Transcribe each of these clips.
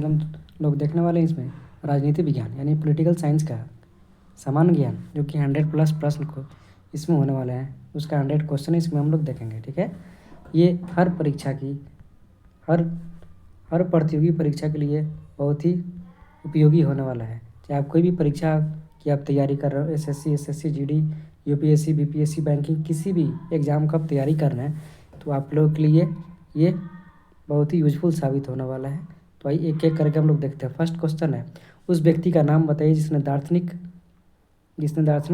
हम लोग देखने वाले हैं इसमें राजनीति विज्ञान यानी पॉलिटिकल साइंस का सामान्य ज्ञान जो कि 100+ प्रश्न को इसमें होने वाला है, उसका 100 क्वेश्चन इसमें हम लोग देखेंगे। ठीक है, ये हर परीक्षा की हर हर प्रतियोगी परीक्षा के लिए बहुत ही उपयोगी होने वाला है। चाहे आप कोई भी परीक्षा की आप तैयारी कर रहे हो, SSC, GD, UPSC, BPSC, banking, किसी भी एग्ज़ाम का आप तैयारी कर रहे हैं तो आप लोगों के लिए ये बहुत ही यूजफुल साबित होने वाला है। तो आइए एक एक करके हम लोग देखते हैं। फर्स्ट क्वेश्चन है, उस व्यक्ति का नाम बताइए जिसने दार्शनिक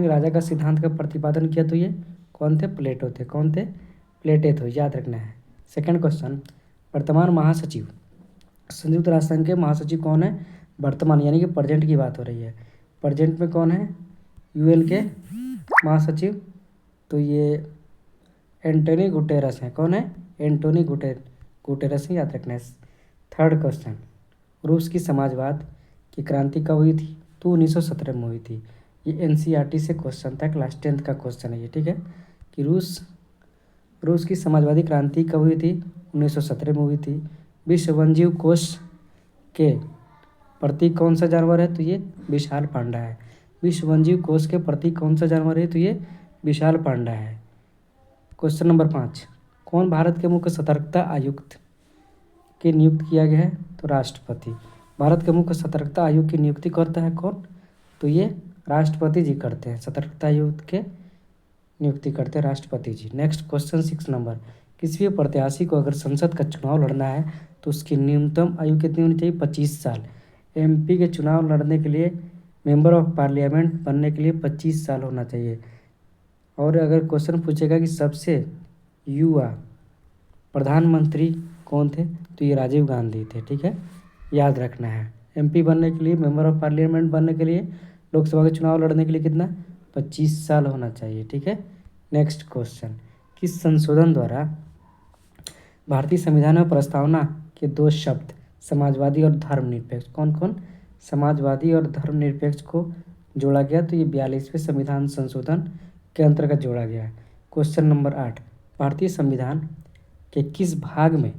राजा का सिद्धांत का प्रतिपादन किया। तो ये कौन थे? प्लेटो थे। कौन थे? प्लेटो, याद रखना है। सेकंड क्वेश्चन, वर्तमान महासचिव, संयुक्त राष्ट्र संघ के महासचिव कौन है? वर्तमान यानी कि प्रेजेंट की बात हो रही है। प्रेजेंट में कौन है? UN के महासचिव, तो ये एंटोनी गुटेरस हैं। कौन है? एंटोनी गुटेरस, याद रखना है। थर्ड क्वेश्चन, रूस की समाजवाद की क्रांति कब हुई थी? तो 1917 में हुई थी। ये NCERT से क्वेश्चन था, क्लास 10th का क्वेश्चन है ये। ठीक है, कि रूस की समाजवादी क्रांति कब हुई थी? 1917 में हुई थी। विश्व वन्यजीव कोष के प्रतीक कौन सा जानवर है? तो ये विशाल पांडा है। विश्व वन्यजीव कोष के प्रतीक कौन सा जानवर है? तो ये विशाल पांडा है। क्वेश्चन नंबर 5, कौन भारत के मुख्य सतर्कता आयुक्त के नियुक्त किया गया है? तो राष्ट्रपति। भारत के मुख्य सतर्कता आयुक्त की नियुक्ति करता है कौन? तो ये राष्ट्रपति जी करते हैं। सतर्कता आयुक्त के नियुक्ति करते हैं राष्ट्रपति जी। नेक्स्ट क्वेश्चन 6 नंबर, किसी भी प्रत्याशी को अगर संसद का चुनाव लड़ना है तो उसकी न्यूनतम आयु कितनी होनी चाहिए? 25 साल। MP के चुनाव लड़ने के लिए, मेंबर ऑफ पार्लियामेंट बनने के लिए 25 साल होना चाहिए। और अगर क्वेश्चन पूछेगा कि सबसे युवा प्रधानमंत्री कौन थे? तो ये राजीव गांधी थे। ठीक है, याद रखना है। MP बनने के लिए, मेंबर ऑफ पार्लियामेंट बनने के लिए, लोकसभा के चुनाव लड़ने के लिए कितना? 25 साल होना चाहिए। ठीक है, नेक्स्ट क्वेश्चन, किस संशोधन द्वारा भारतीय संविधान में प्रस्तावना के 2 शब्द समाजवादी और धर्मनिरपेक्ष, कौन कौन? समाजवादी और धर्मनिरपेक्ष को जोड़ा गया? तो ये 42वें संविधान संशोधन के अंतर्गत जोड़ा गया है। क्वेश्चन नंबर 8, भारतीय संविधान के किस भाग में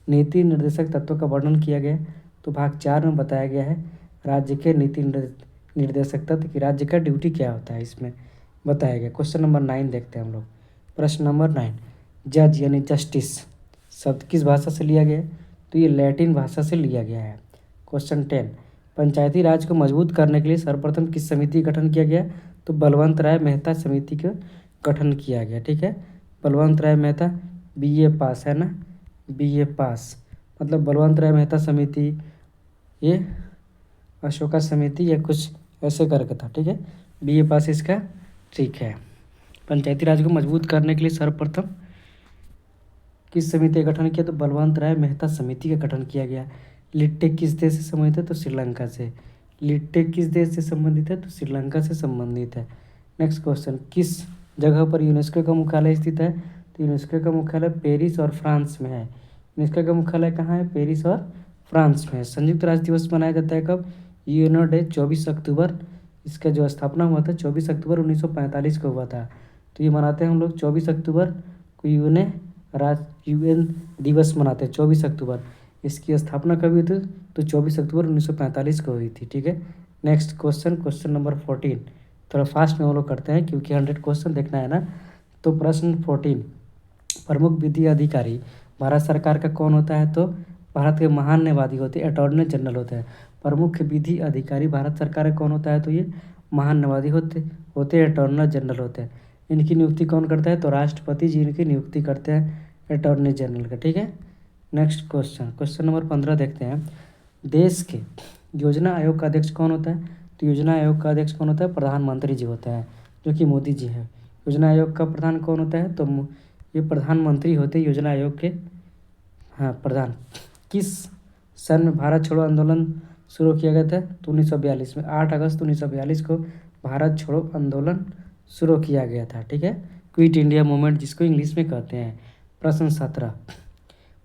नीति निर्देशक तत्वों का वर्णन किया गया है? तो भाग 4 में बताया गया है राज्य के नीति निर्देशक तत्व की, राज्य का ड्यूटी क्या होता है इसमें बताया गया। क्वेश्चन नंबर 9 देखते हैं हम लोग। प्रश्न नंबर 9, जज यानी जस्टिस शब्द किस भाषा से लिया गया है? तो ये लैटिन भाषा से लिया गया है। क्वेश्चन 10, पंचायती राज को मजबूत करने के लिए सर्वप्रथम किस समिति का गठन किया गया? तो बलवंत राय मेहता समिति का गठन किया गया। ठीक है, बलवंत राय मेहता, BA पास है ना, BA पास, मतलब बलवंत राय मेहता समिति, ये अशोका समिति या कुछ ऐसे करके था। ठीक है, BA पास इसका ठीक है। पंचायती राज को मजबूत करने के लिए सर्वप्रथम किस समिति का गठन किया? तो बलवंत राय मेहता समिति का गठन किया गया। लिट्टे किस देश से संबंधित है? तो श्रीलंका से। लिट्टे किस देश से संबंधित है? तो श्रीलंका से संबंधित है। नेक्स्ट क्वेश्चन, किस जगह पर यूनेस्को का मुख्यालय स्थित है? तो यूनेस्को का मुख्यालय पेरिस और फ्रांस में है। यूनेस्को का मुख्यालय कहाँ है? पेरिस और फ्रांस में है। संयुक्त राष्ट्र दिवस मनाया जाता है कब? यूएनओ डे 24 अक्टूबर, इसका जो स्थापना हुआ था 24 अक्टूबर 1945 को हुआ था। तो ये मनाते हैं हम लोग 24 अक्टूबर को, UN दिवस मनाते हैं 24 अक्टूबर। इसकी स्थापना कब हुई थी? तो 24 अक्टूबर 1945 को हुई थी। ठीक है, नेक्स्ट क्वेश्चन, क्वेश्चन नंबर 14, थोड़ा फास्ट में हम लोग करते हैं क्योंकि 100 क्वेश्चन देखना है ना। तो प्रश्न 14, प्रमुख विधि अधिकारी भारत सरकार का कौन होता है? तो भारत के महान न्यायवादी होते हैं, अटॉर्नी जनरल होते हैं। प्रमुख विधि अधिकारी भारत सरकार का कौन होता है? तो ये महान न्यायवादी होते हैं, अटॉर्नी जनरल होते हैं। इनकी नियुक्ति कौन करता है? तो राष्ट्रपति जी इनकी नियुक्ति करते हैं, अटॉर्नी जनरल का। ठीक है, नेक्स्ट क्वेश्चन, क्वेश्चन नंबर 15 देखते हैं। देश के योजना आयोग का अध्यक्ष कौन होता है? तो योजना आयोग का अध्यक्ष कौन होता है? प्रधानमंत्री जी होता है, जो कि मोदी जी हैं। योजना आयोग का प्रधान कौन होता है? तो ये प्रधानमंत्री होते हैं योजना आयोग के, हाँ, प्रधान। किस सन में भारत छोड़ो आंदोलन शुरू किया गया था? तो 1942 में, 8 अगस्त 1942 को भारत छोड़ो आंदोलन शुरू किया गया था। ठीक है, क्विट इंडिया मूवमेंट जिसको इंग्लिश में कहते हैं। प्रश्न 17,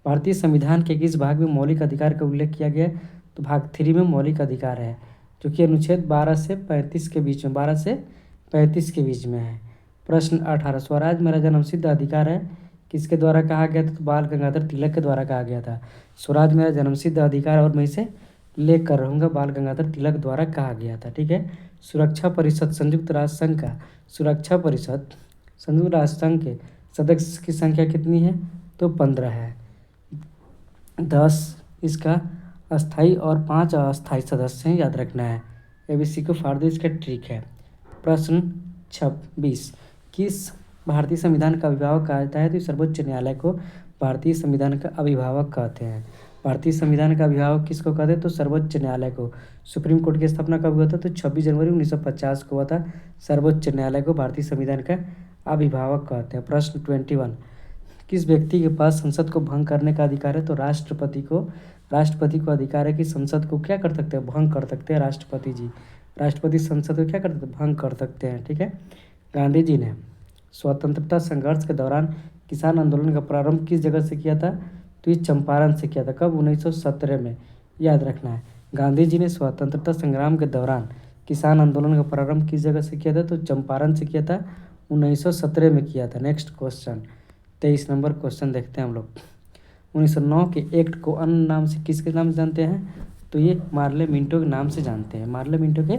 भारतीय संविधान के किस भाग में मौलिक अधिकार का उल्लेख किया गया है? तो भाग 3 में मौलिक अधिकार है, जो कि अनुच्छेद 12 से 35 के बीच में, 12 से 35 के बीच में है। प्रश्न 18, स्वराज मेरा जन्मसिद्ध अधिकार है, किसके द्वारा कहा गया था? तो बाल गंगाधर तिलक के द्वारा कहा गया था। स्वराज मेरा जन्मसिद्ध अधिकार और मैं इसे लेकर रहूँगा बाल गंगाधर तिलक द्वारा कहा गया था। ठीक है। सुरक्षा परिषद संयुक्त राष्ट्र संघ का सुरक्षा परिषद संयुक्त राष्ट्र संघ के सदस्य की संख्या कितनी है? तो 15 है। 10 इसका अस्थाई और 5 अस्थाई सदस्य हैं, याद रखना है। ABC को फाड़ दो, इसका ट्रिक है। प्रश्न 26, किस भारतीय संविधान का अभिभावक कहा जाता है? तो सर्वोच्च न्यायालय को भारतीय संविधान का अभिभावक कहते हैं। भारतीय संविधान का अभिभावक किसको कहते हैं? तो सर्वोच्च न्यायालय को। सुप्रीम कोर्ट की स्थापना कब हुआ था? तो 26 जनवरी 1950 को हुआ था। सर्वोच्च न्यायालय को भारतीय संविधान का अभिभावक कहते हैं। प्रश्न 21, किस व्यक्ति के पास संसद को भंग करने का अधिकार है? तो राष्ट्रपति को अधिकार है कि संसद को क्या कर सकते हैं? भंग कर सकते हैं राष्ट्रपति जी। राष्ट्रपति संसद को क्या कर सकते हैं? भंग कर सकते हैं। ठीक है। गांधी जी ने स्वतंत्रता संघर्ष के दौरान किसान आंदोलन का प्रारंभ किस जगह से किया था? तो ये चंपारण से किया था। कब? 1917 में, याद रखना है। गांधी जी ने स्वतंत्रता संग्राम के दौरान किसान आंदोलन का प्रारंभ किस जगह से किया था? तो चंपारण से किया था, 1917 में किया था। नेक्स्ट क्वेश्चन 23 नंबर क्वेश्चन देखते हैं हम लोग। 1909 के एक्ट को अन्य नाम से किसके नाम से जानते हैं? तो ये मार्ले मिंटो के नाम से जानते हैं। मार्ले मिंटो के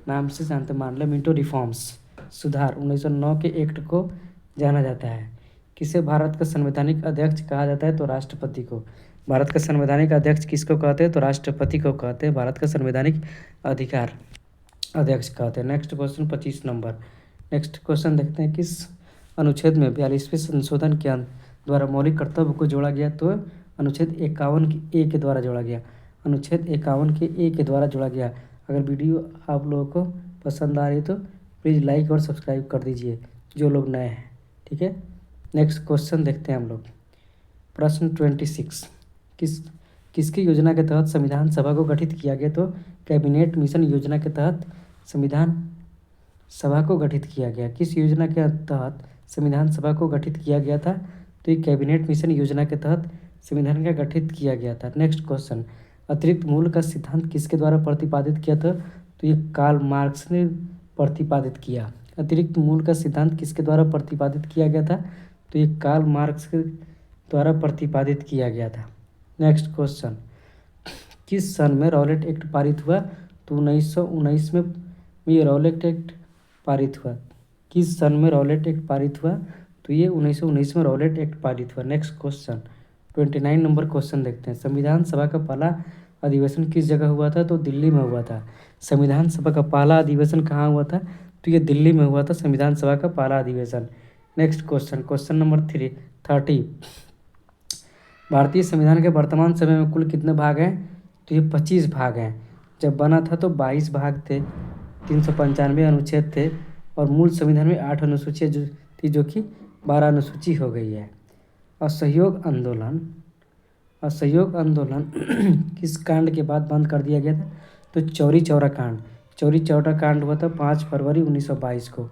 नाम से जानते हैं। मार्ले मिंटो रिफॉर्म्स सुधार 1909 के एक्ट को जाना जाता है। किसे भारत का संवैधानिक अध्यक्ष कहा जाता है? तो राष्ट्रपति को। भारत का संवैधानिक अध्यक्ष किसको कहते हैं? तो राष्ट्रपति को कहते हैं। भारत का संवैधानिक अधिकार अध्यक्ष कहते हैं। Next question 25 number. Next question देखते हैं, किस अनुच्छेद में 42वें संशोधन के द्वारा मौलिक कर्तव्य को जोड़ा गया? तो अनुच्छेद 51 के ए के द्वारा जोड़ा गया। अनुच्छेद 51 के ए के द्वारा जोड़ा गया। अगर वीडियो आप लोगों को पसंद आ रही है तो प्लीज़ लाइक और सब्सक्राइब कर दीजिए, जो लोग नए हैं। ठीक है। नेक्स्ट क्वेश्चन देखते हैं हम लोग। प्रश्न 26, किसकी योजना के तहत संविधान सभा को गठित किया गया? तो कैबिनेट मिशन योजना के तहत संविधान सभा को गठित किया गया। किस योजना के तहत संविधान सभा को गठित किया गया था? तो ये कैबिनेट मिशन योजना के तहत संविधान का गठित किया गया था। नेक्स्ट क्वेश्चन, अतिरिक्त मूल्य का सिद्धांत किसके द्वारा प्रतिपादित किया था? तो ये कार्ल मार्क्स ने प्रतिपादित किया। अतिरिक्त मूल्य का सिद्धांत किसके द्वारा प्रतिपादित किया गया था? तो ये कार्ल मार्क्स के द्वारा प्रतिपादित किया गया था। नेक्स्ट क्वेश्चन, किस सन में रॉलेट एक्ट पारित हुआ? तो 1919 में ये रॉलेट एक्ट पारित हुआ। किस सन में रॉलेट एक्ट पारित हुआ? तो ये 1919 में रॉलेट एक्ट पारित हुआ। नेक्स्ट क्वेश्चन 29 नंबर क्वेश्चन देखते हैं। संविधान सभा का पहला अधिवेशन किस जगह हुआ था? तो दिल्ली में हुआ था। संविधान सभा का पहला अधिवेशन कहाँ हुआ था? तो ये दिल्ली में हुआ था, संविधान सभा का पहला अधिवेशन। नेक्स्ट क्वेश्चन, क्वेश्चन नंबर 30, भारतीय संविधान के वर्तमान समय में कुल कितने भाग हैं? तो ये 25 भाग हैं। जब बना था तो 22 भाग थे, 395 अनुच्छेद थे और मूल संविधान में 8 अनुसूचियाँ थी, जो कि 12 अनुसूची हो गई है। असहयोग आंदोलन किस कांड के बाद बंद कर दिया गया था? तो चौरी चौरा कांड हुआ था 5 फरवरी 1922 को।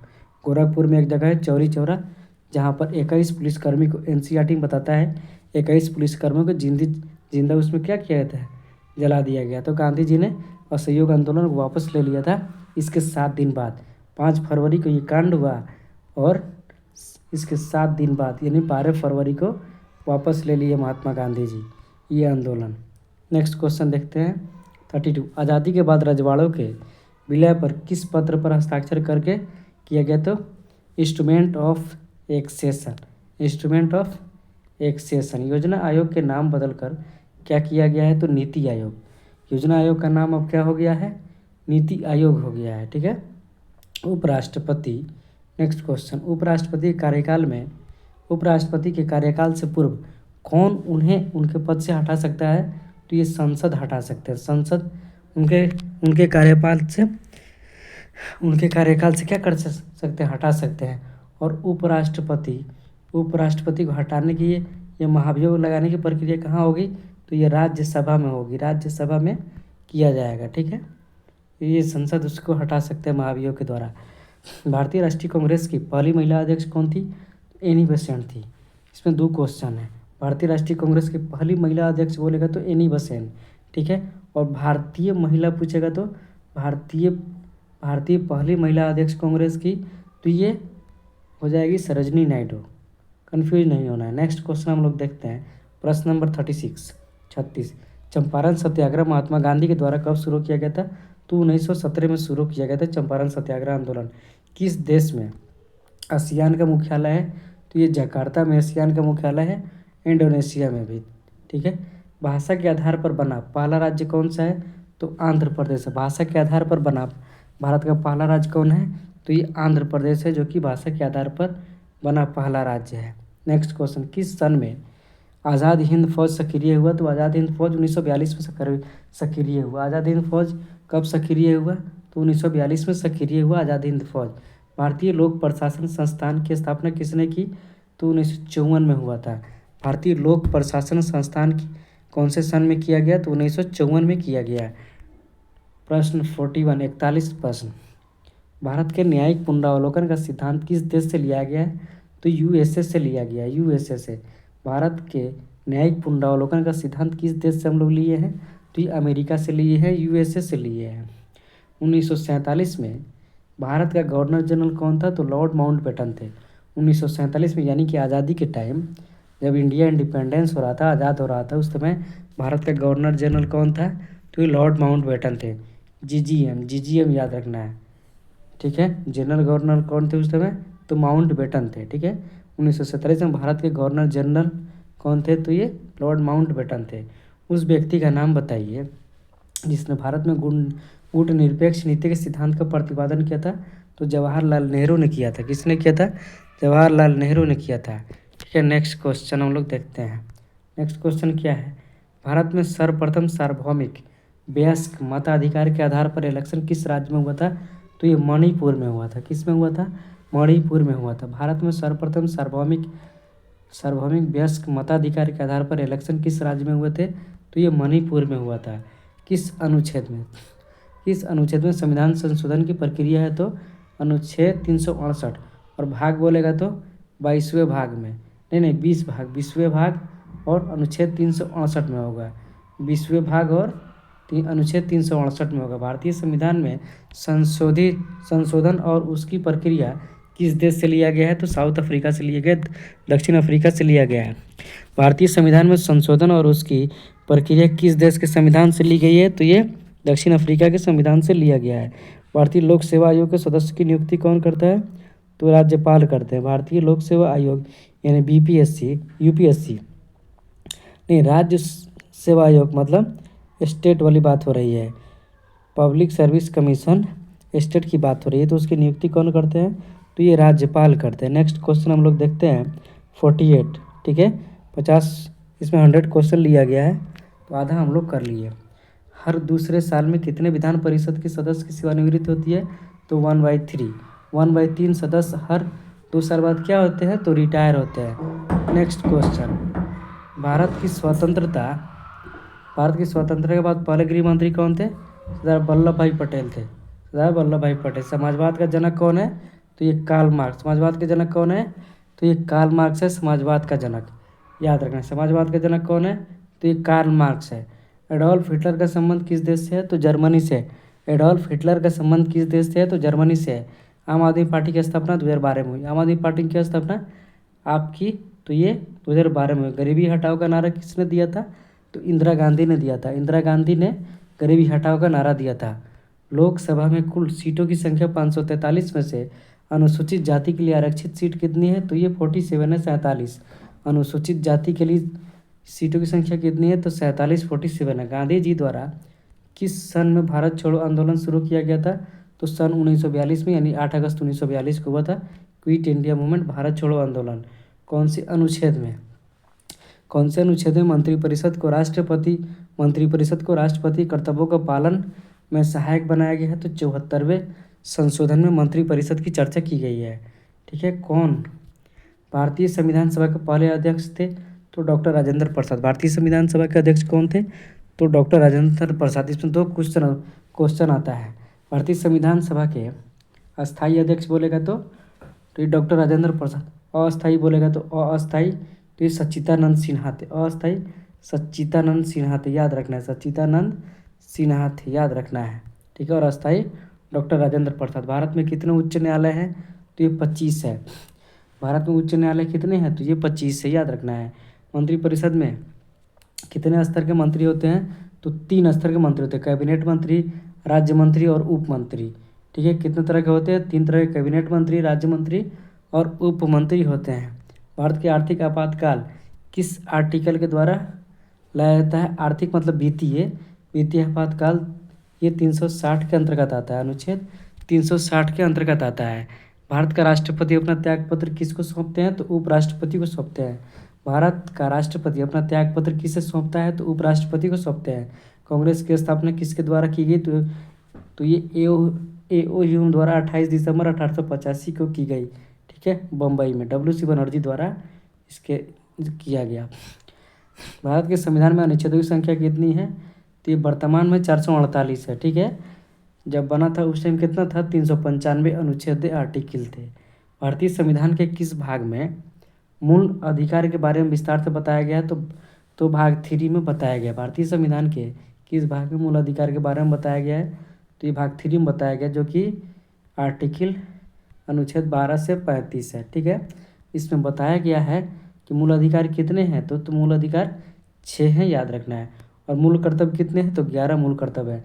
गोरखपुर में एक जगह है चौरी चौरा, जहाँ पर 21 पुलिसकर्मी को NCERT बताता है 21 पुलिसकर्मियों को जिंदा उसमें क्या किया गया था? जला दिया गया। तो गांधी जी ने असहयोग आंदोलन को वापस ले लिया था। इसके 7 दिन बाद 5 फरवरी को ये कांड हुआ और इसके 7 दिन बाद यानी 12 फरवरी को वापस ले लिए महात्मा गांधी जी ये आंदोलन। नेक्स्ट क्वेश्चन देखते हैं 32, आज़ादी के बाद रजवाड़ों के विलय पर किस पत्र पर हस्ताक्षर करके किया गया? तो इंस्ट्रूमेंट ऑफ एक्सेशन। योजना आयोग के नाम बदलकर क्या किया गया है? तो नीति आयोग। योजना आयोग का नाम अब क्या हो गया है? नीति आयोग हो गया है। ठीक है। उपराष्ट्रपति, नेक्स्ट क्वेश्चन, उपराष्ट्रपति के कार्यकाल से पूर्व कौन उन्हें उनके पद से हटा सकता है? तो ये संसद हटा सकते हैं। संसद उनके कार्यकाल से क्या कर सकते हैं? हटा सकते हैं। और उपराष्ट्रपति को हटाने की ये महाभियोग लगाने की प्रक्रिया कहाँ होगी? तो ये राज्यसभा में होगी। राज्यसभा में किया जाएगा। ठीक है। ये संसद उसको हटा सकते हैं महाभियोग के द्वारा। भारतीय राष्ट्रीय कांग्रेस की पहली महिला अध्यक्ष कौन थी? एनी बेसेंट थी। इसमें 2 क्वेश्चन है। भारतीय राष्ट्रीय कांग्रेस की पहली महिला अध्यक्ष बोलेगा तो एनी बेसेंट। ठीक है। और भारतीय महिला पूछेगा तो भारतीय पहली महिला अध्यक्ष कांग्रेस की तो ये हो जाएगी सरोजिनी नायडू। कंफ्यूज नहीं होना है। नेक्स्ट क्वेश्चन हम लोग देखते हैं। प्रश्न नंबर 36, चंपारण सत्याग्रह महात्मा गांधी के द्वारा कब शुरू किया गया था? तो 1917 में शुरू किया गया था चंपारण सत्याग्रह आंदोलन। किस देश में आसियान का मुख्यालय है? तो ये जकार्ता में आसियान का मुख्यालय है, इंडोनेशिया में भी। ठीक है। भाषा के आधार पर बना पहला राज्य कौन सा है? तो आंध्र प्रदेश है। भाषा के आधार पर बना भारत का पहला राज्य कौन है? तो ये आंध्र प्रदेश है, जो कि भाषा के आधार पर बना पहला राज्य है। नेक्स्ट क्वेश्चन, किस सन में आज़ाद हिंद फौज सक्रिय हुआ? तो आज़ाद हिंद फौज 1942 में सक्रिय हुआ। आज़ाद हिंद फौज कब सक्रिय हुआ? तो 1942 में सक्रिय हुआ आज़ाद हिंद फौज। भारतीय लोक प्रशासन संस्थान की स्थापना किसने की? तो 1954 में हुआ था। भारतीय लोक प्रशासन संस्थान की कौन से सन में किया गया? तो 1954 में किया गया। प्रश्न 41 प्रश्न, भारत के न्यायिक पुनरावलोकन का सिद्धांत किस देश से लिया गया है? तो यूएसए से लिया गया है, यूएसए से। भारत के न्यायिक पुनरावलोकन का सिद्धांत किस देश से हम लोग लिए हैं? तो ये अमेरिका से लिए हैं, यूएसए से लिए हैं। 1947 में भारत का गवर्नर जनरल कौन था? तो लॉर्ड माउंटबेटन थे। 1947 में, यानी कि आज़ादी के टाइम जब इंडिया इंडिपेंडेंस हो रहा था, आज़ाद हो रहा था, उस समय भारत का गवर्नर जनरल कौन था? तो ये लॉर्ड माउंटबेटन थे। जीजीएम याद रखना है। ठीक है। जनरल गवर्नर कौन थे उस समय? तो माउंटबेटन थे। ठीक है। 1947 में भारत के गवर्नर जनरल कौन थे? तो ये लॉर्ड माउंटबेटन थे। उस व्यक्ति का नाम बताइए जिसने भारत में गुट निरपेक्ष नीति के सिद्धांत का प्रतिपादन किया था। तो जवाहरलाल नेहरू ने किया था। किसने किया था? जवाहरलाल नेहरू ने किया था। ठीक है। नेक्स्ट क्वेश्चन हम लोग देखते हैं। नेक्स्ट क्वेश्चन क्या है? भारत में सर्वप्रथम सार्वभौमिक वयस्क मताधिकार के आधार पर इलेक्शन किस राज्य में हुआ था? तो ये मणिपुर में हुआ था। किस में हुआ था? मणिपुर में हुआ था। भारत में सर्वप्रथम सार्वभौमिक वयस्क मताधिकार के आधार पर इलेक्शन किस राज्य में हुए थे? तो ये मणिपुर में हुआ था। किस अनुच्छेद में? किस अनुच्छेद में संविधान संशोधन की प्रक्रिया है? तो अनुच्छेद 368। और भाग बोलेगा तो 22वें भाग में, नहीं 20वें भाग और अनुच्छेद 368 में होगा। 20वें भाग और अनुच्छेद 368 में होगा। भारतीय संविधान में संशोधन और उसकी प्रक्रिया किस देश से लिया गया है? तो साउथ अफ्रीका से लिया गया, दक्षिण अफ्रीका से लिया गया है। भारतीय संविधान में संशोधन और उसकी प्रक्रिया किस देश के संविधान से ली गई है? तो ये दक्षिण अफ्रीका के संविधान से लिया गया है। भारतीय लोक सेवा आयोग के सदस्य की नियुक्ति कौन करता है? तो राज्यपाल करते हैं। भारतीय लोक सेवा आयोग यानी यूपीएससी नहीं, राज्य सेवा आयोग मतलब स्टेट वाली बात हो रही है। पब्लिक सर्विस कमीशन स्टेट की बात हो रही है, तो उसकी नियुक्ति कौन करते हैं? तो ये राज्यपाल करते हैं। नेक्स्ट क्वेश्चन हम लोग देखते हैं 48। ठीक है। 50, इसमें 100 क्वेश्चन लिया गया है, तो आधा हम लोग कर लिए। हर दूसरे साल में कितने विधान परिषद के सदस्य की सेवानिवृत्ति होती है? तो 1/3। 1/3 सदस्य हर 2 साल बाद क्या होते हैं? तो रिटायर होते हैं। नेक्स्ट क्वेश्चन, भारत की स्वतंत्रता के बाद पहले गृह मंत्री कौन थे? सरदार वल्लभ भाई पटेल थे। सरदार वल्लभ भाई पटेल। समाजवाद का जनक कौन है? तो ये कार्ल मार्क्स। समाजवाद का जनक कौन है? तो ये कार्ल मार्क्स है समाजवाद का जनक। याद रखना, समाजवाद का जनक कौन है? तो ये कार्ल मार्क्स है। एडोल्फ हिटलर का संबंध किस देश से है? तो जर्मनी से। एडोल्फ हिटलर का संबंध किस देश से है? तो जर्मनी से है। आम आदमी पार्टी की स्थापना 2012 में हुई। आम आदमी पार्टी की स्थापना आपकी, तो ये 2012 में हुई। गरीबी हटाओ का नारा किसने दिया था? तो इंदिरा गांधी ने दिया था। इंदिरा गांधी ने गरीबी हटाओ का नारा दिया था। लोकसभा में कुल सीटों की संख्या 543 में से अनुसूचित जाति के लिए आरक्षित सीट कितनी है? तो ये 47 है, 47। अनुसूचित जाति के लिए सीटों की संख्या कितनी है? तो 47 है। गांधी जी द्वारा किस सन में भारत छोड़ो आंदोलन शुरू किया गया था? तो सन 1942 में, यानी 8 अगस्त 1942 को हुआ था क्विट इंडिया मूवमेंट, भारत छोड़ो आंदोलन। कौन से अनुच्छेद में मंत्रिपरिषद को राष्ट्रपति कर्तव्यों का पालन में सहायक बनाया गया है? तो 74वें संशोधन में मंत्रिपरिषद की चर्चा की गई है। ठीक है। कौन भारतीय संविधान सभा के पहले अध्यक्ष थे? तो डॉक्टर राजेंद्र प्रसाद। भारतीय संविधान सभा के अध्यक्ष कौन थे? तो डॉक्टर राजेंद्र प्रसाद। इसमें 2 क्वेश्चन आता है। भारतीय संविधान सभा के अस्थायी अध्यक्ष बोलेगा तो ये डॉक्टर राजेंद्र प्रसाद। अस्थायी बोलेगा तो अस्थायी, तो ये सच्चिदानंद सिन्हा थे। अस्थायी सच्चिदानंद सिन्हा थे, याद रखना है। सच्चिदानंद सिन्हा थे, याद रखना है। ठीक है। और अस्थायी डॉक्टर राजेंद्र प्रसाद। भारत में कितने उच्च न्यायालय हैं? तो ये 25 है। भारत में उच्च न्यायालय कितने हैं? तो ये 25 से, याद रखना है। मंत्रिपरिषद में कितने स्तर के मंत्री होते हैं? तो 3 स्तर के मंत्री होते हैं, कैबिनेट मंत्री, राज्य मंत्री और उप मंत्री। ठीक है, कितने तरह के होते हैं? 3 तरह के कैबिनेट मंत्री, राज्य मंत्री और उप मंत्री होते हैं। भारत के आर्थिक आपातकाल किस आर्टिकल के द्वारा लाया जाता है? आर्थिक मतलब वित्तीय आपातकाल ये 360 के अंतर्गत आता है, अनुच्छेद 360 के अंतर्गत आता है। भारत का राष्ट्रपति अपना त्यागपत्र किसको सौंपते हैं? तो उपराष्ट्रपति को सौंपते हैं। भारत का राष्ट्रपति अपना त्यागपत्र किसे सौंपता है? तो उपराष्ट्रपति को सौंपते हैं। कांग्रेस की स्थापना किसके द्वारा की गई? तो ये एओ द्वारा 28 दिसंबर 1885 को की गई। ठीक है, बम्बई में WC बनर्जी द्वारा इसके किया गया। भारत के संविधान में अनुच्छेदों की संख्या कितनी है? तो ये वर्तमान में 448 है। ठीक है, जब बना था उस टाइम कितना था? 395 अनुच्छेद आर्टिकल थे। भारतीय संविधान के किस भाग में मूल अधिकार के बारे में विस्तार से बताया गया है? तो भाग 3 में बताया गया। भारतीय संविधान के किस भाग में मूल अधिकार के बारे में बताया गया है? तो ये भाग 3 में बताया गया, जो कि आर्टिकल अनुच्छेद 12 से 35 है। ठीक है, इसमें बताया गया है कि मूल अधिकार कितने हैं? तो मूल अधिकार 6 हैं, याद रखना है। और मूल कर्तव्य कितने हैं? तो 11 मूल कर्तव्य है।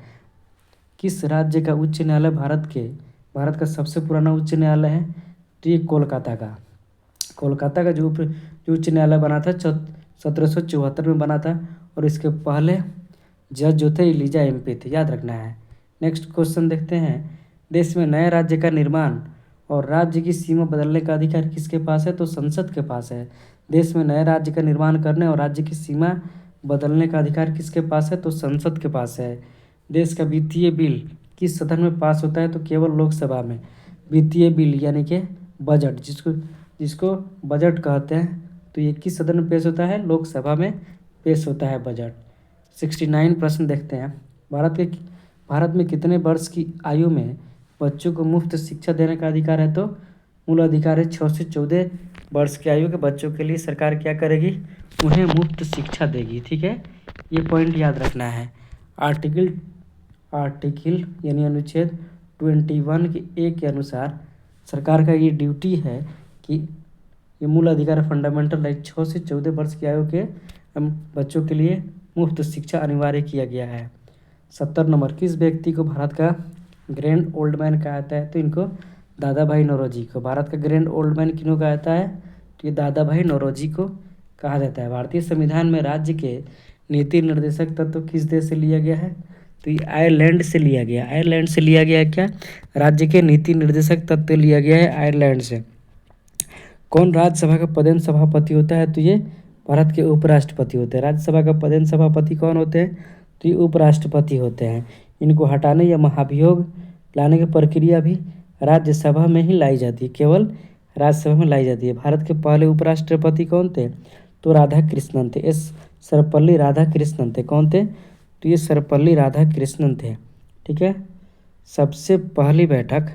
किस राज्य का उच्च न्यायालय भारत का सबसे पुराना उच्च न्यायालय है? तो ये कोलकाता का जो उच्च न्यायालय बना था 1774 में बना था। और इसके पहले जज जो थे एलिजा एमपी थे, याद रखना है। नेक्स्ट क्वेश्चन देखते हैं। देश में नए राज्य का निर्माण और राज्य की सीमा बदलने का अधिकार किसके पास है? तो संसद के पास है। देश में नए राज्य का निर्माण करने और राज्य की सीमा बदलने का अधिकार किसके पास है? तो संसद के पास है। देश का वित्तीय बिल किस सदन में पास होता है? तो केवल लोकसभा में। वित्तीय बिल यानी कि बजट, जिसको बजट कहते हैं, तो ये किस सदन में पेश होता है? लोकसभा में पेश होता है बजट। 69 प्रश्न देखते हैं। भारत में कितने वर्ष की आयु में बच्चों को मुफ्त शिक्षा देने का अधिकार है? तो मूल अधिकार है 6 से 14 वर्ष की आयु के बच्चों के लिए सरकार क्या करेगी? उन्हें मुफ्त शिक्षा देगी। ठीक है, ये पॉइंट याद रखना है। आर्टिकल यानी अनुच्छेद 21 के A के अनुसार सरकार का ये ड्यूटी है कि ये मूल अधिकार फंडामेंटल राइट 6 से 14 वर्ष की आयु के बच्चों के लिए मुफ्त शिक्षा अनिवार्य किया गया है। 70 नंबर, किस व्यक्ति को भारत का ग्रैंड ओल्ड मैन कहा जाता है? तो इनको दादा भाई नौरोजी को। भारत का ग्रैंड ओल्ड मैन किन्हों कहा जाता है? तो ये दादा भाई नौरोजी को कहा जाता है। भारतीय संविधान में राज्य के नीति निर्देशक तत्व किस देश से लिया गया है? तो ये आयरलैंड से लिया गया। आयरलैंड से लिया गया है क्या? राज्य के नीति निर्देशक तत्व लिया गया है आयरलैंड से। कौन राज्यसभा का पदेन सभापति होता है? तो ये भारत के उपराष्ट्रपति होते हैं। राज्यसभा का पदेन सभापति कौन होते हैं? तो ये उपराष्ट्रपति होते हैं। इनको हटाने या महाभियोग लाने की प्रक्रिया भी राज्यसभा में ही लाई जाती है, केवल राज्यसभा में लाई जाती है। भारत के पहले उपराष्ट्रपति कौन थे? तो राधा कृष्णन थे। सर्वपल्ली राधाकृष्णन थे। कौन थे? तो ये सर्वपल्ली राधाकृष्णन थे। ठीक है, सबसे पहली बैठक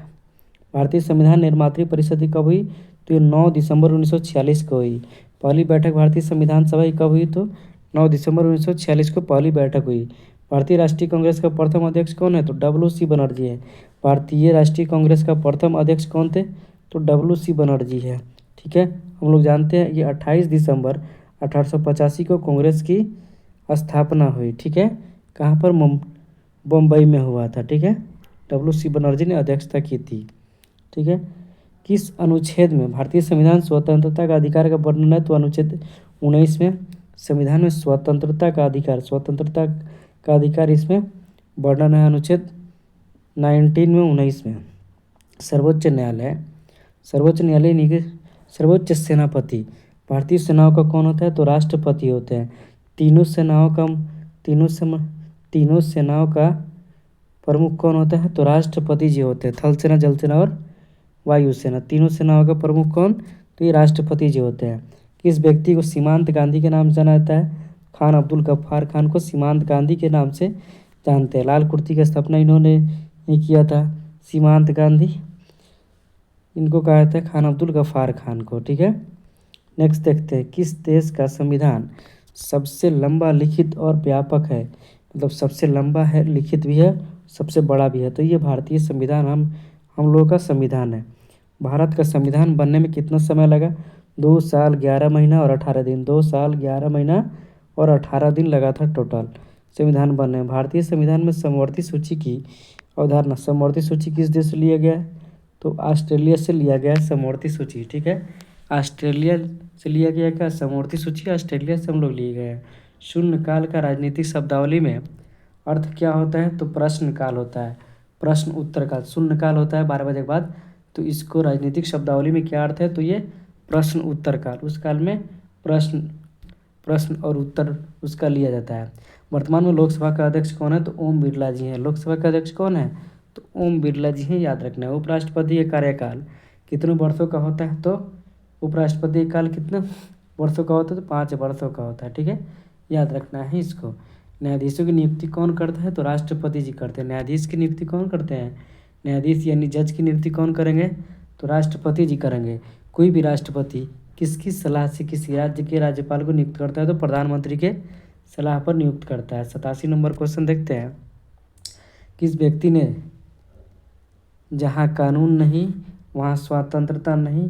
भारतीय संविधान निर्मात्री परिषद की कब हुई? तो ये 9 दिसंबर 1946 को हुई। पहली बैठक भारतीय संविधान सभा की कब हुई? तो 9 दिसंबर 1946 को पहली बैठक हुई। भारतीय राष्ट्रीय कांग्रेस का प्रथम अध्यक्ष कौन है? तो WC बनर्जी है। भारतीय राष्ट्रीय कांग्रेस का प्रथम अध्यक्ष कौन थे? तो WC बनर्जी है। ठीक है, हम लोग जानते हैं ये 28 दिसंबर 1885 को कांग्रेस की स्थापना हुई। ठीक है, कहाँ पर? बम्बई में हुआ था। ठीक है, WC बनर्जी ने अध्यक्षता की थी। ठीक है, किस अनुच्छेद में भारतीय संविधान स्वतंत्रता का अधिकार का वर्णन है? तो अनुच्छेद 19 में संविधान में स्वतंत्रता का अधिकार इसमें वर्णन है, अनुच्छेद 19 में 19 में। सर्वोच्च न्यायालय यानी कि सर्वोच्च सेनापति भारतीय सेनाओं का कौन होता है? तो राष्ट्रपति होते हैं। तीनों सेनाओं का प्रमुख कौन होता है? तो राष्ट्रपति जी होते हैं। थल सेना, जल सेना और वायुसेना, तीनों सेनाओं का प्रमुख कौन? तो ये राष्ट्रपति जी होते हैं। किस व्यक्ति को सीमांत गांधी के नाम से जाना जाता है? खान अब्दुल गफ्फार खान को सीमांत गांधी के नाम से जानते हैं। लाल कुर्ती की स्थापना इन्होंने ही किया था, सीमांत गांधी। इनको कहा जाता है खान अब्दुल गफ्फार खान को। ठीक है, नेक्स्ट देखते हैं। किस देश का संविधान सबसे लंबा, लिखित और व्यापक है? मतलब सबसे लंबा है, लिखित भी है, सबसे बड़ा भी है। तो ये भारतीय संविधान हम लोगों का संविधान है। भारत का संविधान बनने में कितना समय लगा? 2 साल 11 महीना और 18 दिन। 2 साल 11 महीना और 18 दिन लगा था टोटल। संविधान बने। भारतीय संविधान में समवर्ती सूची की अवधारणा, समवर्ती सूची किस देश से लिया गया है? तो ऑस्ट्रेलिया से लिया गया है समवर्ती सूची, ठीक है। ऑस्ट्रेलिया से लिया गया क्या समवर्ती सूची? ऑस्ट्रेलिया से हम लोग लिए गए हैं। शून्यकाल का राजनीतिक शब्दावली में अर्थ क्या होता है? तो प्रश्न काल होता है, प्रश्न उत्तर काल। शून्यकाल होता है 12 बजे के बाद, तो इसको राजनीतिक शब्दावली में क्या अर्थ है? तो ये प्रश्न उत्तर काल, उस काल में प्रश्न प्रश्न और उत्तर उसका लिया जाता है। वर्तमान में लोकसभा का अध्यक्ष कौन है? तो ओम बिरला जी हैं। लोकसभा का अध्यक्ष कौन है? तो ओम बिरला जी हैं, याद रखना है। उपराष्ट्रपति का कार्यकाल कितने वर्षों का होता है? तो उपराष्ट्रपति का काल कितने वर्षों का होता है? तो 5 वर्षों का होता है, ठीक है, याद रखना है इसको। न्यायाधीशों की नियुक्ति कौन करता है? तो राष्ट्रपति जी करते हैं। न्यायाधीश की नियुक्ति कौन करते हैं? न्यायाधीश यानी जज की नियुक्ति कौन करेंगे? तो राष्ट्रपति जी करेंगे। कोई भी राष्ट्रपति किसकी सलाह से किसी राज्य के राज्यपाल को नियुक्त करता है? तो प्रधानमंत्री के सलाह पर नियुक्त करता है। 87 नंबर क्वेश्चन देखते हैं। किस व्यक्ति ने जहाँ कानून नहीं वहाँ स्वतंत्रता नहीं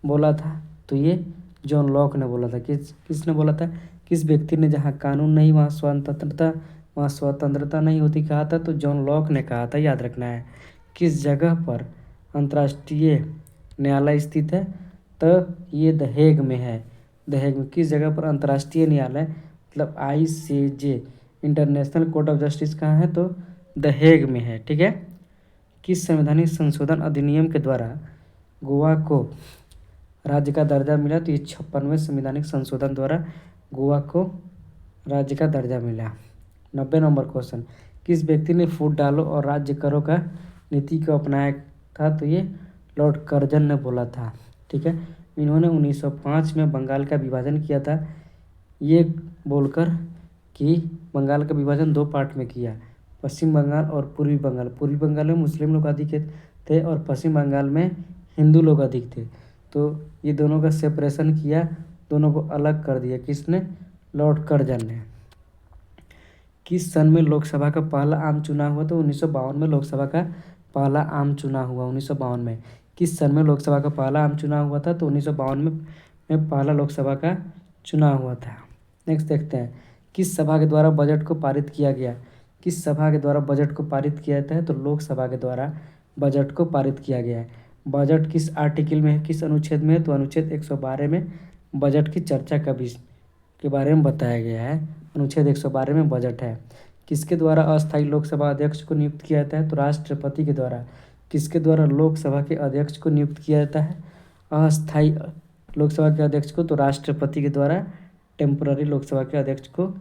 बोला था? तो ये जॉन लॉक ने बोला था। किसने बोला था? किस व्यक्ति ने जहाँ कानून नहीं वहाँ स्वतंत्रता नहीं होती कहा था? तो जॉन लॉक ने कहा था, याद रखना है। किस जगह पर अंतर्राष्ट्रीय न्यायालय स्थित है? तो ये द हेग में है। द हेग में। किस जगह पर अंतर्राष्ट्रीय न्यायालय मतलब ICJ international court of justice कहाँ है? तो द हेग में है, ठीक है। किस संवैधानिक संशोधन अधिनियम के द्वारा गोवा को राज्य का दर्जा मिला? तो ये 56वें संवैधानिक संशोधन द्वारा गोवा को राज्य का दर्जा मिला। 90 नंबर क्वेश्चन। किस व्यक्ति ने फूट डालो और राज्य करो का नीति को अपनाया था? तो ये लॉर्ड कर्जन ने बोला था, ठीक है। इन्होंने 1905 में बंगाल का विभाजन किया था, ये बोलकर कि बंगाल का विभाजन 2 पार्ट में किया, पश्चिम बंगाल और पूर्वी बंगाल। पूर्वी बंगाल में मुस्लिम लोग अधिक थे और पश्चिम बंगाल में हिंदू लोग अधिक थे, तो ये दोनों का सेपरेशन किया, दोनों को अलग कर दिया। किसने? लॉर्ड कर्जन ने। किस सन में लोकसभा का पहला आम चुनाव हुआ? तो 1952 में लोकसभा का पहला आम चुनाव हुआ। 1952 में। किस सन में लोकसभा का पहला आम चुनाव हुआ था? तो 1952 में पहला लोकसभा का चुनाव हुआ था। नेक्स्ट देखते हैं। किस सभा के द्वारा बजट को पारित किया गया? किस सभा के द्वारा बजट को पारित किया जाता है? तो लोकसभा के द्वारा बजट को पारित किया गया है। बजट किस आर्टिकल में है, किस अनुच्छेद में है? तो अनुच्छेद 112 में बजट की चर्चा के बारे में बताया गया है। अनुच्छेद 112 में बजट है। किसके द्वारा अस्थायी लोकसभा अध्यक्ष को नियुक्त किया जाता है? तो राष्ट्रपति के द्वारा। किसके द्वारा लोकसभा के अध्यक्ष को नियुक्त किया जाता है? अस्थायी लोकसभा के अध्यक्ष को तो राष्ट्रपति के द्वारा टेम्पररी लोकसभा के अध्यक्ष को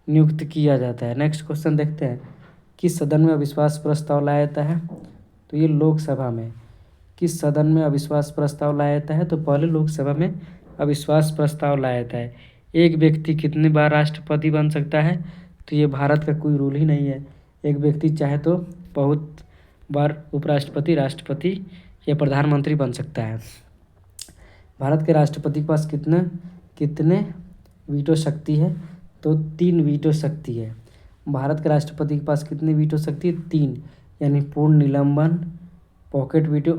नियुक्त किया जाता है। नेक्स्ट क्वेश्चन देखते हैं। किस सदन में अविश्वास प्रस्ताव लाया जाता है? तो ये लोकसभा में। किस सदन में अविश्वास प्रस्ताव लाया जाता है? तो पहले लोकसभा में अविश्वास प्रस्ताव लाया जाता है। एक व्यक्ति कितनी बार राष्ट्रपति बन सकता है? तो ये भारत का कोई रूल ही नहीं है। एक व्यक्ति चाहे तो बहुत बार उपराष्ट्रपति, राष्ट्रपति या प्रधानमंत्री बन सकता है। भारत के राष्ट्रपति के पास कितने वीटो शक्ति है? तो 3 वीटो शक्ति है। भारत के राष्ट्रपति के पास कितनी वीटो शक्ति है? 3, यानी पूर्ण निलंबन, पॉकेट वीटो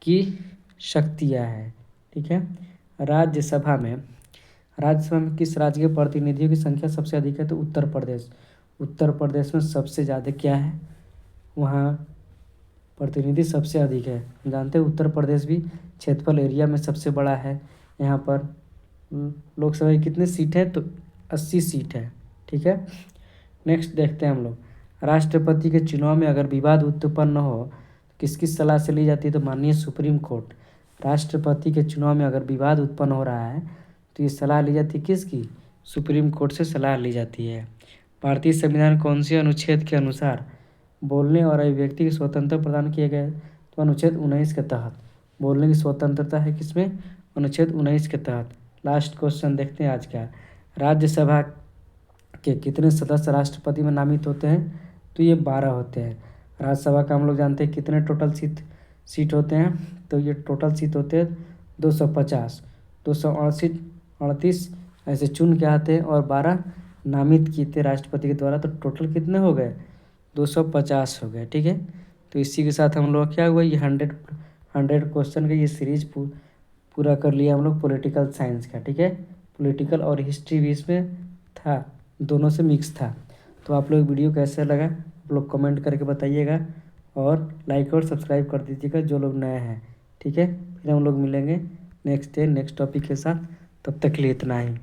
की शक्तियाँ हैं, ठीक है। राज्यसभा में किस राज्य के प्रतिनिधियों की संख्या सबसे अधिक है? तो उत्तर प्रदेश। उत्तर प्रदेश में सबसे ज़्यादा क्या है? वहाँ प्रतिनिधि सबसे अधिक है। जानते हैं उत्तर प्रदेश भी क्षेत्रफल एरिया में सबसे बड़ा है। यहाँ पर लोकसभा की कितनी सीट है? तो 80 सीट है, ठीक है। नेक्स्ट देखते हैं हम लोग। राष्ट्रपति के चुनाव में अगर विवाद उत्पन्न हो किसकी सलाह से ली जाती है? तो माननीय सुप्रीम कोर्ट। राष्ट्रपति के चुनाव में अगर विवाद उत्पन्न हो रहा है तो ये सलाह ली जाती है किसकी? सुप्रीम कोर्ट से सलाह ली जाती है। भारतीय संविधान कौन से अनुच्छेद के अनुसार बोलने और अभिव्यक्ति की स्वतंत्रता प्रदान किए गए? तो अनुच्छेद 19 के तहत बोलने की स्वतंत्रता है। किसमें? अनुच्छेद 19 के तहत। लास्ट क्वेश्चन देखते हैं आज का। राज्यसभा के कितने सदस्य राष्ट्रपति में नामित होते हैं? तो ये 12 होते हैं। राज्यसभा का हम लोग जानते हैं कितने टोटल सीट होते हैं? तो ये टोटल सीट होते हैं 250, 268, 38 ऐसे चुन के आते हैं और 12 नामित किए थे राष्ट्रपति के द्वारा, तो टोटल कितने हो गए? 250 हो गए, ठीक है। तो इसी के साथ हम लोग क्या हुआ, ये 100 क्वेश्चन का ये सीरीज पूरा कर लिया हम लोग पॉलिटिकल साइंस का, ठीक है। पॉलिटिकल और हिस्ट्री भी इसमें था। दोनों से मिक्स था। तो आप लोग वीडियो कैसा लगा आप लोग कमेंट करके बताइएगा और लाइक और सब्सक्राइब कर दीजिएगा जो लोग नए हैं। ठीक है, फिर हम लोग मिलेंगे नेक्स्ट डे नेक्स्ट टॉपिक के साथ। तब तक के लिए इतना ही।